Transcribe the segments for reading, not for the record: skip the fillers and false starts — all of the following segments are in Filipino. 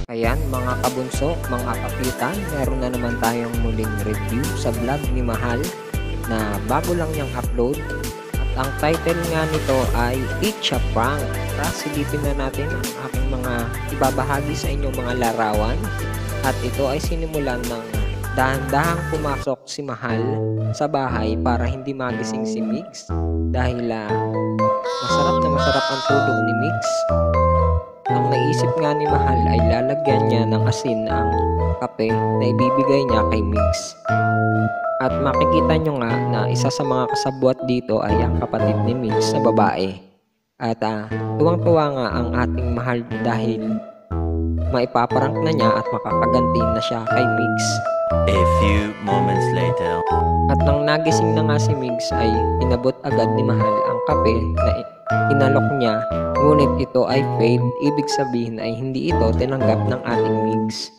Ayan mga kabunso, mga kapitan, meron na naman tayong muling review sa vlog ni Mahal na bago lang niyang upload. At ang title nga nito ay It's a Prank. Tara, silipin na natin ang aking mga ibabahagi sa inyong mga larawan. At ito ay sinimulan ng dahan-dahang pumasok si Mahal sa bahay para hindi magising si Migs. Dahil masarap ang tulog ni Migs. Ang naisip nga ni Mahal ay lalagyan niya ng asin ang kape na ibibigay niya kay Migs. At makikita nyo nga na isa sa mga kasabwat dito ay ang kapatid ni Migs na babae. At tuwang-tuwa nga ang ating Mahal dahil maipaparangk na niya at makakaganti na siya kay Migs. A few moments later. At nang nagising na nga si Migs ay inabot agad ni Mahal ang kape na inalok niya, ngunit ito ay failed, ibig sabihin ay hindi ito tinanggap ng ating Migs.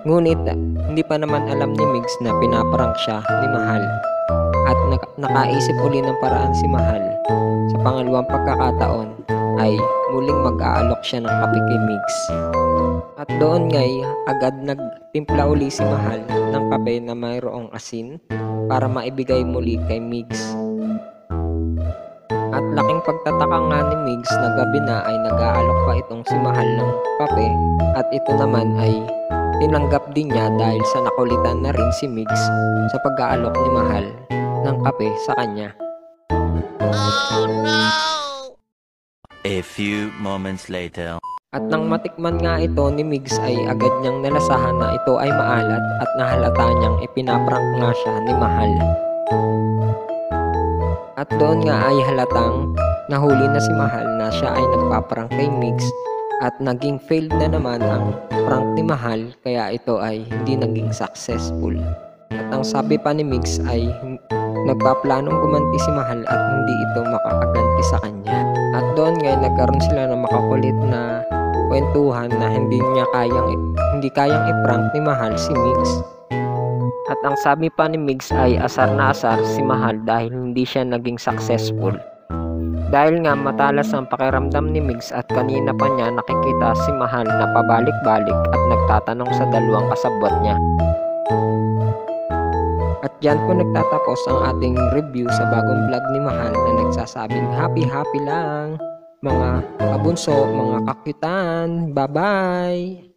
Ngunit hindi pa naman alam ni Migs na pinaprank siya ni Mahal. At nakaisip uli ng paraan si Mahal. Sa pangalawang pagkakataon ay muling mag-aalok siya ng kape kay Migs. At doon ngay agad nagtimpla uli si Mahal ng kape na mayroong asin para maibigay muli kay Migs. At laking pagtataka nga ni Migs na gabi na ay nag-aalok pa itong si Mahal ng kape at ito naman ay tinanggap din niya dahil sa nakulitan na rin si Migs sa pag-aalok ni Mahal ng kape sa kanya. Oh no! A few moments later. At nang matikman nga ito ni Migs ay agad niyang nalasahan na ito ay maalat at nahalata niyang ipinaprank nga siya ni Mahal. At doon nga ay halatang nahuli na si Mahal na siya ay nagpaprank kay Migs at naging failed na naman ang prank ni Mahal kaya ito ay hindi naging successful. At ang sabi pa ni Migs ay nagpaplanong gumanti si Mahal at hindi ito makakaganti sa kanya. At doon nga nagkaroon sila ng makakulit na kwentuhan na hindi kayang i-prank ni Mahal si Migs. At ang sabi pa ni Migs ay asar na asar si Mahal dahil hindi siya naging successful. Dahil nga matalas ang pakiramdam ni Migs at kanina pa niya nakikita si Mahal na pabalik-balik at nagtatanong sa dalawang kasabwat niya. At dyan po nagtatapos ang ating review sa bagong vlog ni Mahal na nagsasabing happy lang mga kabunso, mga kakitan. Bye-bye!